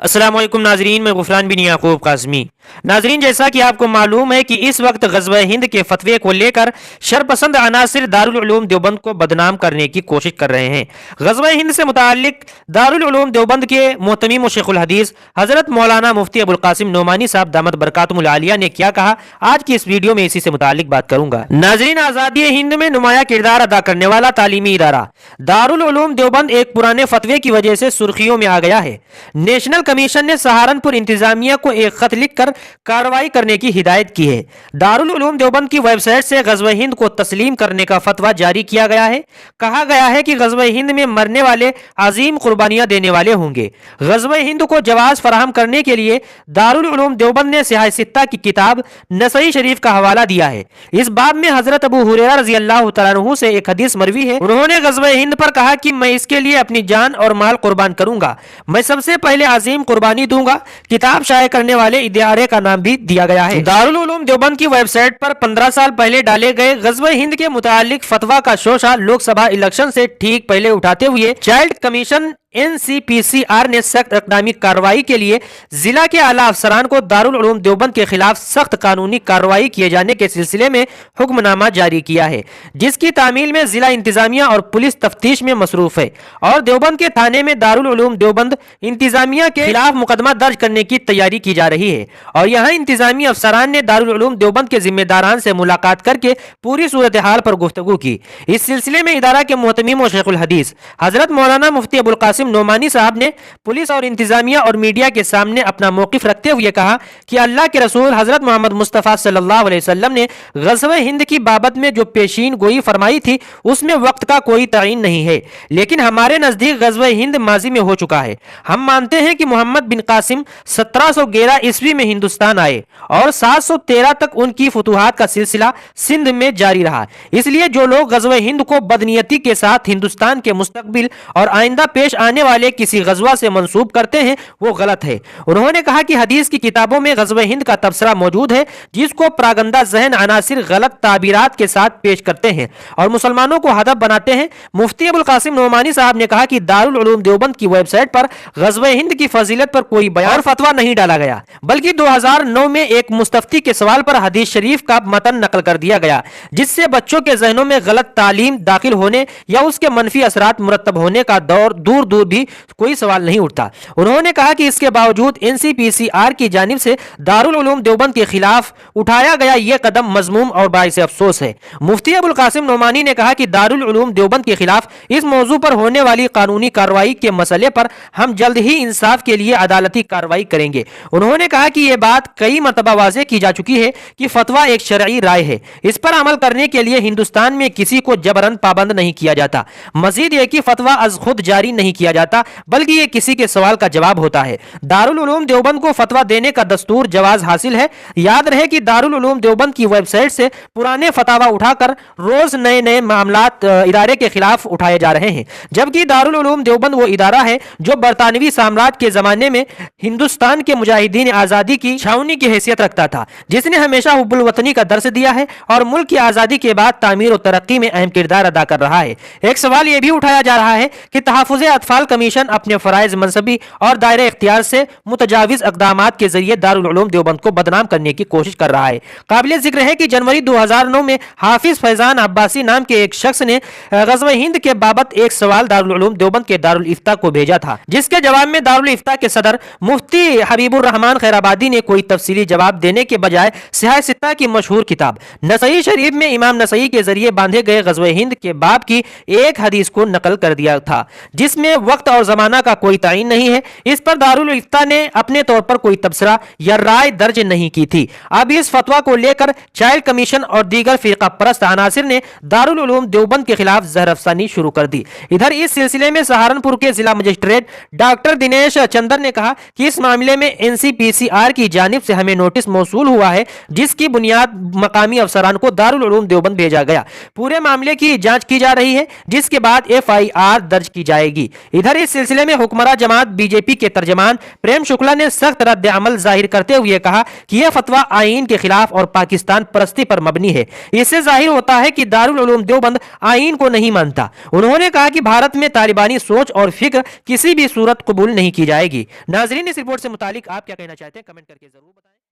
अस्सलाम वालेकुम नाजरीन, मैं गुफरान बिन याकूब काज़मी। नाजरीन, जैसा कि आपको मालूम है कि इस वक्त ग़ज़वा हिंद के फतवे को लेकर शरपसंद अनासिर दारुल उलूम देवबंद को बदनाम करने की कोशिश कर रहे हैं। ग़ज़वा हिंद से मुताल्लिक दारुल उलूम देवबंद के मोहतमीम शेखुल हदीस हज़रत मौलाना मुफ्ती अबुल कासिम नोमानी साहब दामत बरकातुहुल आलिया ने क्या कहा, आज की इस वीडियो में इसी से मुताल्लिक बात करूंगा। नाजरीन, आज़ादी हिंद में नुमाया किरदार अदा करने वाला तालीमी इदारा दारुल उलूम देवबंद एक पुराने फतवे की वजह से सुर्खियों में आ गया है। नेशनल कमीशन ने सहारनपुर इंतजामिया को एक खत लिखकर कार्रवाई करने की हिदायत की है। दारुल उलूम देवबंद की वेबसाइट से ग़ज़वा हिंद को तस्लीम करने का फतवा जारी किया गया है। कहा गया है कि ग़ज़वा हिंद में मरने वाले अजीम कुर्बानियां देने वाले होंगे। ग़ज़वा हिंद को जवाज़ फराहम करने के लिए दारुल उलूम देवबंद ने सियाह सित्ता की किताब नसई शरीफ का हवाला दिया है। इस बाब में हजरत अबू हुरैरा रज़ी अल्लाह तआला अन्हु से एक हदीस मरवी है। उन्होंने ग़ज़वा हिंद पर कहा कि मैं इसके लिए अपनी जान और माल कुर्बान करूंगा, मैं सबसे पहले अजीम कुर्बानी दूंगा। किताब शाये करने वाले इदारे का नाम भी दिया गया है। दारुल उलूम देवबंद की वेबसाइट पर 15 साल पहले डाले गए ग़ज़वा हिंद के मुतालिक फतवा का शोशा लोकसभा इलेक्शन से ठीक पहले उठाते हुए चाइल्ड कमीशन NCPCR ने सख्त इक़दामी कार्रवाई के लिए जिला के आला अफसरान को दारुल उलूम देवबंद के खिलाफ सख्त कानूनी कार्रवाई किए जाने के सिलसिले में हुक्मनामा जारी किया है, जिसकी तामील में जिला इंतजामिया और पुलिस तफ्तीश में मसरूफ है और देवबंद के थाने में दारुल उलूम देवबंद इंतजामिया के खिलाफ मुकदमा दर्ज करने की तैयारी की जा रही है। और यहाँ इंतजामी अफसरान ने दारुल उलूम देवबंद के जिम्मेदारान से मुलाकात करके पूरी सूरत हाल पर गुफ्तगू की। इस सिलसिले में इदारा के मोहतमीम शेखुल हदीस हजरत मौलाना मुफ्ती अबुल कासिम नोमानी साहब ने पुलिस और इंतजामिया और मीडिया के सामने अपना मौकिफ रखते हुए कहा कि अल्लाह के रसूल हजरत मोहम्मद मुस्तफ़ा सल्लल्लाहु अलैहि वसल्लम ने ग़ज़वा हिंद की बाबत में जो पेशीन गोई फरमाई थी उसमें वक्त का कोई तयन नहीं है, लेकिन हमारे नज़दीक ग़ज़वा हिंद माजी में हो चुका है। हम मानते हैं कि मोहम्मद बिन कासिम 1711 ईस्वी में हिंदुस्तान आए और 713 तक उनकी फतूहात का सिलसिला सिंध में जारी रहा। इसलिए जो लोग ग़ज़वा हिंद को बदनीयती के साथ हिंदुस्तान के मुस्तकबिल और आइंदा पेश आने वाले किसी ग़ज़वा से मंसूब करते हैं, वो गलत है। उन्होंने कहा कि हदीस की किताबों में ग़ज़वा हिंद का तबसरा मौजूद है, जिसको प्रागंदा ज़हन अनासिर गलत ताबीरात के साथ पेश करते हैं और मुसलमानों को हदफ बनाते हैं। मुफ्ती अबुल कासिम नोमानी साहब ने कहा कि दारुल उलूम देवबंद की वेबसाइट पर ग़ज़वा हिंद की फजीलत पर कोई बयान और फतवा नहीं डाला गया, बल्कि 2009 में एक मुस्तफ्ती के सवाल पर हदीस शरीफ का मतन नकल कर दिया गया, जिससे बच्चों के जहनों में गलत तालीम दाखिल होने या उसके मनफी असरात मुरतब होने का दूर दूर भी कोई सवाल नहीं उठता। उन्होंने कहा कि इसके बावजूद NCPCR की जानिब से दारुल उलूम देवबंद के खिलाफ उठाया गया यह कदम मजमूम और बाइस अफसोस है। मुफ्ती अबुल कासिम नोमानी ने कहा कि दारुल उलूम देवबंद के खिलाफ इस मौजू पर होने वाली कानूनी कार्रवाई के मसले पर हम जल्द ही इंसाफ के लिए अदालती कार्रवाई करेंगे। उन्होंने कहा कि यह बात कई मरतबा वाज़ेह की जा चुकी है कि फतवा एक शरई राय है, इस पर अमल करने के लिए हिंदुस्तान में किसी को जबरन पाबंद नहीं किया जाता। मजीद यह कि फतवा अज खुद जारी नहीं किया जाता, बल्कि ये किसी के सवाल का जवाब होता है। दारुल उलूम देवबंद को फतवा देने का दस्तूर जवाज हासिल है। याद रहे कि दारुल उलूम देवबंद की वेबसाइट से पुराने फतावा उठाकर रोज नए नए मामलात इदारे के खिलाफ उठाए जा रहे हैं, जबकि दारुल उलूम देवबंद वो इदारा है जो बरतानवी साम्राज्य के जमाने में हिंदुस्तान के मुजाहिदीन आजादी की छावनी की हैसियत रखता था, जिसने हमेशा हुब्बुल वतनी का दर्स दिया है और मुल्क की आजादी के बाद तामीर और तरक्की में अहम किरदार अदा कर रहा है। एक सवाल यह भी उठाया जा रहा है कि तहफ़्फ़ुज़ अतफ़ाल कमीशन अपने फराइज मनसबी और दायरे इख्तियार से मुतजाविज इक़दामात के जरिए दारुल उलूम देवबंद को बदनाम करने की कोशिश कर रहा है। काबिल जिक्र है कि जनवरी 2009 में हाफिज फैजान अब्बासी नाम के एक शख्स ने ग़ज़वा हिंद के बाबत एक सवाल दारुल उलूम देवबंद के दारुल इफ्ता को भेजा था, जिसके जवाब में दारुल इफ्ता के सदर मुफ्ती हबीबुर रहमान खैराबादी ने कोई तफसीली जवाब देने के बजाय सियाह सित्ता की मशहूर किताब नसई शरीफ में इमाम नसई के जरिए बांधे गए ग़ज़वा हिंद के बाब की एक हदीस को नकल कर दिया था, जिसमें वक्त और जमाना का कोई तयन नहीं है। इस पर दारुल इफ्ता ने अपने तौर पर कोई तबसरा या राय दर्ज नहीं की थी। अब इस फतवा को लेकर चाइल्ड कमीशन और दीगर फिरका परस्त अनासिर ने दारुल उलूम देवबंद के खिलाफ जहर अफसानी शुरू कर दी। इधर इस सिलसिले में सहारनपुर के जिला मजिस्ट्रेट डॉक्टर दिनेश चंदर ने कहा कि इस मामले में NCPCR की जानिब से हमें नोटिस मौसूल हुआ है, जिसकी बुनियाद मकामी अफसरान को दारुल उलूम देवबंद भेजा गया। पूरे मामले की जांच की जा रही है, जिसके बाद FIR दर्ज की जाएगी। ادھر اس سلسلے میں حکمراں جماعت بی جے پی کے ترجمان پریم شکلا نے سخت رد عمل ظاہر کرتے ہوئے کہا کہ یہ فتویٰ آئین کے خلاف اور پاکستان پرستی پر مبنی ہے۔ اس سے ظاہر ہوتا ہے کہ دارالعلوم دیوبند آئین کو نہیں مانتا۔ انہوں نے کہا کہ بھارت میں طالبانی سوچ اور فکر کسی بھی صورت قبول نہیں کی جائے گی۔ ناظرین، اس رپورٹ سے متعلق آپ کیا کہنا چاہتے ہیں؟ کمنٹ کر کے ضرور بتائیں۔